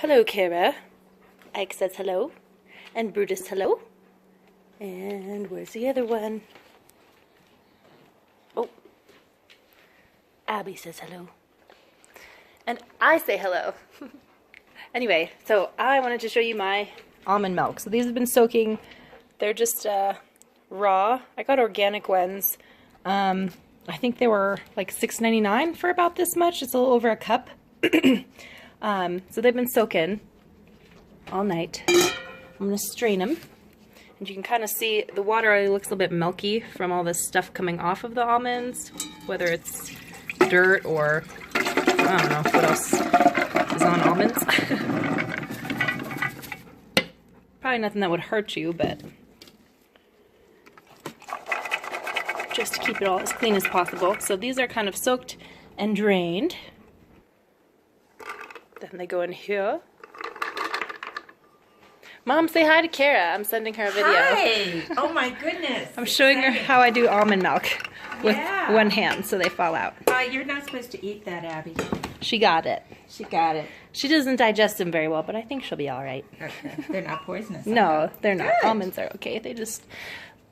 Hello, Cara. Ike says hello. And Brutus, hello. And where's the other one? Oh. Abby says hello. And I say hello. Anyway, so I wanted to show you my almond milk. So these have been soaking. They're just raw. I got organic ones. I think they were like $6.99 for about this much. It's a little over a cup. So they've been soaking all night. I'm going to strain them. And you can kind of see the water already looks a little bit milky from all this stuff coming off of the almonds, whether it's dirt or I don't know what else is on almonds. Probably nothing that would hurt you, but just to keep it all as clean as possible. So these are kind of soaked and drained. Then they go in here. Mom, say hi to Cara. I'm sending her a video. Hi! Oh my goodness. I'm showing her how I do almond milk with one hand so they fall out. You're not supposed to eat that, Abby. She got it. She got it. She doesn't digest them very well, but I think she'll be all right. Okay. They're not poisonous. No, they're not. Good. Almonds are okay. They just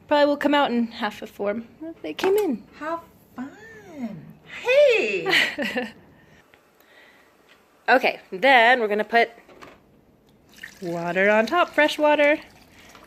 probably will come out in half a form. They came in. How fun. Hey! Okay, then we're going to put water on top, fresh water.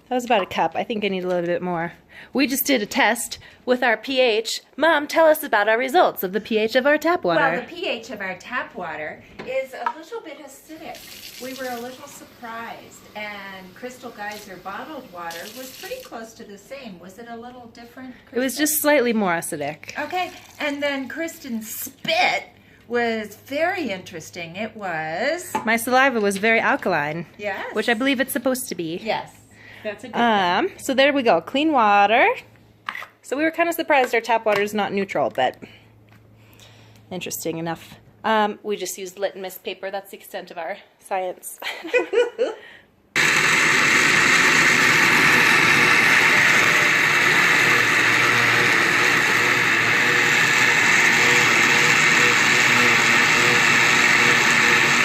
That was about a cup. I think I need a little bit more. We just did a test with our pH. Mom, tell us about our results of the pH of our tap water. Well, the pH of our tap water is a little bit acidic. We were a little surprised, and Crystal Geyser bottled water was pretty close to the same. Was it a little different, Kristen? It was just slightly more acidic. Okay, and then Kristen's spit was very interesting. It was... My saliva was very alkaline. Yes. Which I believe it's supposed to be. Yes. That's a good thing. So there we go. Clean water. So we were kind of surprised our tap water is not neutral, but interesting enough. We just used litmus paper. That's the extent of our science.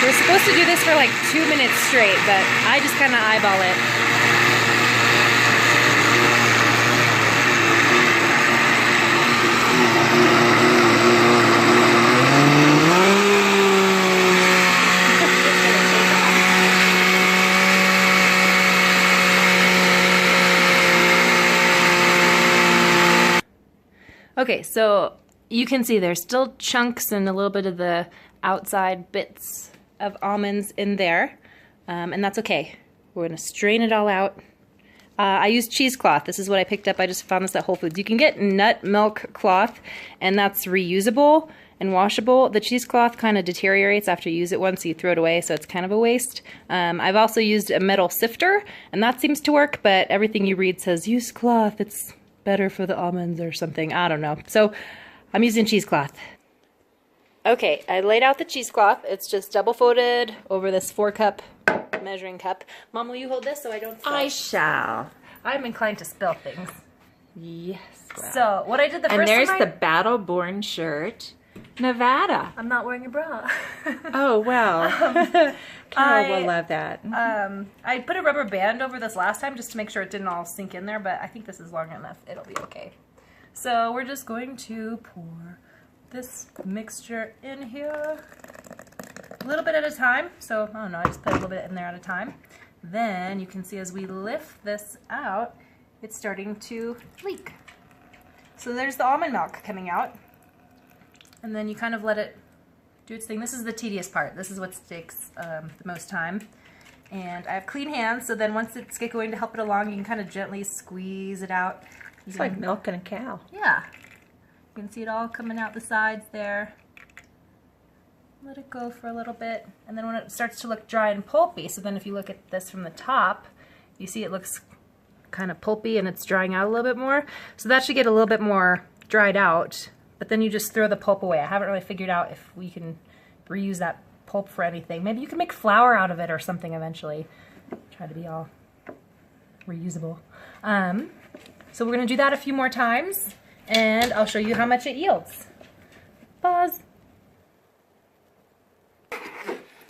We're supposed to do this for like 2 minutes straight, but I just kind of eyeball it. Okay, so you can see there's still chunks and a little bit of the outside bits of almonds in there, and that's okay. We're going to strain it all out. I used cheesecloth. This is what I picked up. I just found this at Whole Foods. You can get nut milk cloth, and that's reusable and washable. The cheesecloth kind of deteriorates after you use it once, so you throw it away, so it's kind of a waste. I've also used a metal sifter, and that seems to work, but everything you read says use cloth. It's better for the almonds or something. I don't know. So I'm using cheesecloth. Okay, I laid out the cheesecloth. It's just double folded over this 4-cup measuring cup. Mom, will you hold this so I don't spill? I shall. I'm inclined to spill things. Yes. Well. So, what I did the first And there's time the Battle-Born shirt, Nevada. I'm not wearing a bra. Oh, well. Cara will love that. I put a rubber band over this last time just to make sure it didn't all sink in there, but I think this is long enough. It'll be okay. So, we're just going to pour this mixture in here a little bit at a time. So, I don't know, I just put a little bit in there at a time. Then you can see as we lift this out, it's starting to leak. So there's the almond milk coming out. And then you kind of let it do its thing. This is the tedious part. This is what takes the most time. And I have clean hands, so then once it's going to help it along, you can kind of gently squeeze it out. It's like milking a cow. Yeah. You can see it all coming out the sides there. Let it go for a little bit. And then when it starts to look dry and pulpy, so then if you look at this from the top, you see it looks kind of pulpy and it's drying out a little bit more. So that should get a little bit more dried out, but then you just throw the pulp away. I haven't really figured out if we can reuse that pulp for anything. Maybe you can make flour out of it or something eventually. Try to be all reusable. So we're going to do that a few more times, and I'll show you how much it yields. Pause.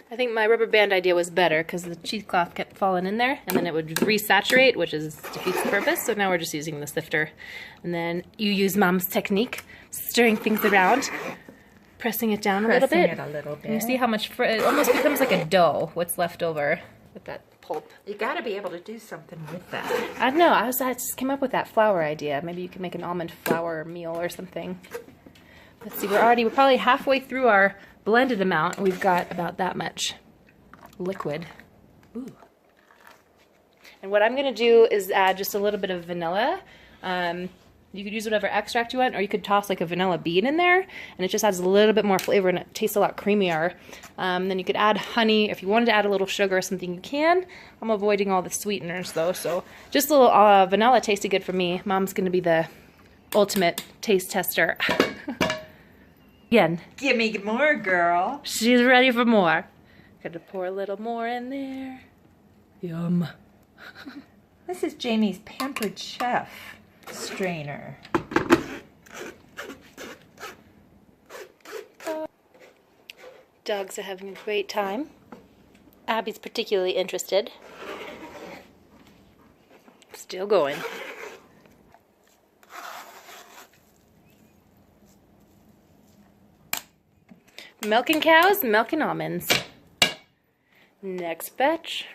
I think my rubber band idea was better because the cheesecloth kept falling in there and then it would resaturate, which defeats the purpose. So now we're just using the sifter. And then you use Mom's technique, stirring things around, pressing it down a little bit. And you see how much, it almost becomes like a dough, what's left over with that pulp. You gotta be able to do something with that. I don't know, I just came up with that flour idea. Maybe you can make an almond flour meal or something. Let's see, we're probably halfway through our blended amount. We've got about that much liquid. Ooh. And what I'm going to do is add just a little bit of vanilla. You could use whatever extract you want, or you could toss like a vanilla bean in there, and it just adds a little bit more flavor and it tastes a lot creamier. Then you could add honey. If you wanted to add a little sugar or something, you can. I'm avoiding all the sweeteners though, so just a little vanilla tasted good for me. Mom's going to be the ultimate taste tester. Again. Give me more, girl. She's ready for more. Gotta pour a little more in there. Yum. This is Jamie's Pampered Chef strainer. Dogs are having a great time. Abby's particularly interested. Still going. Milking cows, milking almonds. Next batch.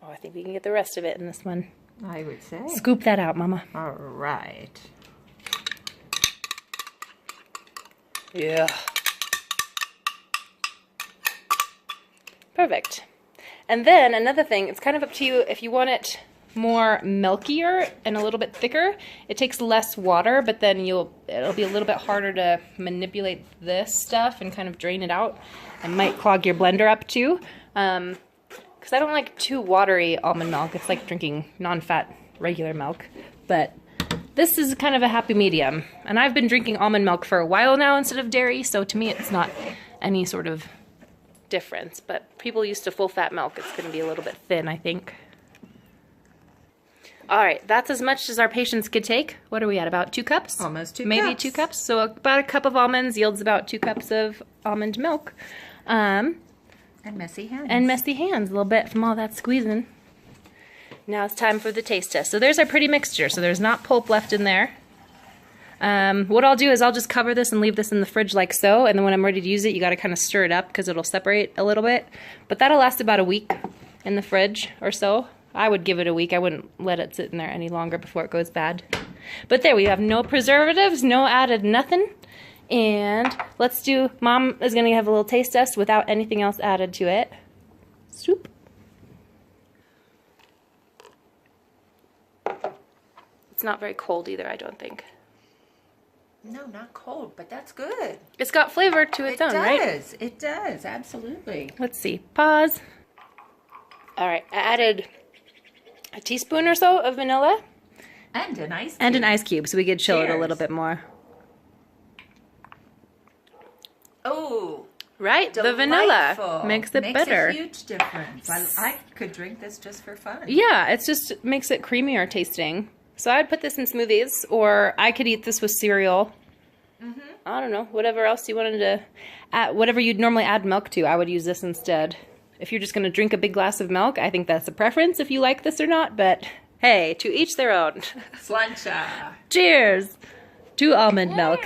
Oh, I think we can get the rest of it in this one. I would say. Scoop that out, Mama. All right. Yeah. Perfect. And then another thing, it's kind of up to you if you want it more milkier and a little bit thicker. It takes less water, but then it'll be a little bit harder to manipulate this stuff and kind of drain it out. It might clog your blender up too. Because I don't like too watery almond milk. It's like drinking non-fat regular milk. But this is kind of a happy medium. And I've been drinking almond milk for a while now instead of dairy, so to me it's not any sort of difference. But people used to full-fat milk. It's going to be a little bit thin, I think. All right, that's as much as our patients could take. What are we at, about 2 cups? Almost 2 cups. Maybe 2 cups. So about a cup of almonds yields about 2 cups of almond milk. And messy hands. And messy hands, a little bit from all that squeezing. Now it's time for the taste test. So there's our pretty mixture. So there's not pulp left in there. What I'll do is I'll just cover this and leave this in the fridge like so. And then when I'm ready to use it, you got to kind of stir it up because it'll separate a little bit. But that'll last about a week in the fridge or so. I would give it a week. I wouldn't let it sit in there any longer before it goes bad. But there, we have no preservatives, no added nothing. And let's do, Mom is going to have a little taste test without anything else added to it. Soup. It's not very cold either, I don't think. No, not cold, but that's good. It's got flavor to its own, right? It does, absolutely. Let's see. Pause. All right, I added a teaspoon or so of vanilla. And an ice cube. And an ice cube, so we could chill it a little bit more. Oh, right, delightful. The vanilla makes it better. Makes a huge difference. I could drink this just for fun. Yeah, it just makes it creamier tasting. So I'd put this in smoothies, or I could eat this with cereal. I don't know, whatever else you wanted to add, whatever you'd normally add milk to, I would use this instead. If you're just going to drink a big glass of milk, I think that's a preference if you like this or not, but hey, to each their own. Slancha. Cheers to almond milk.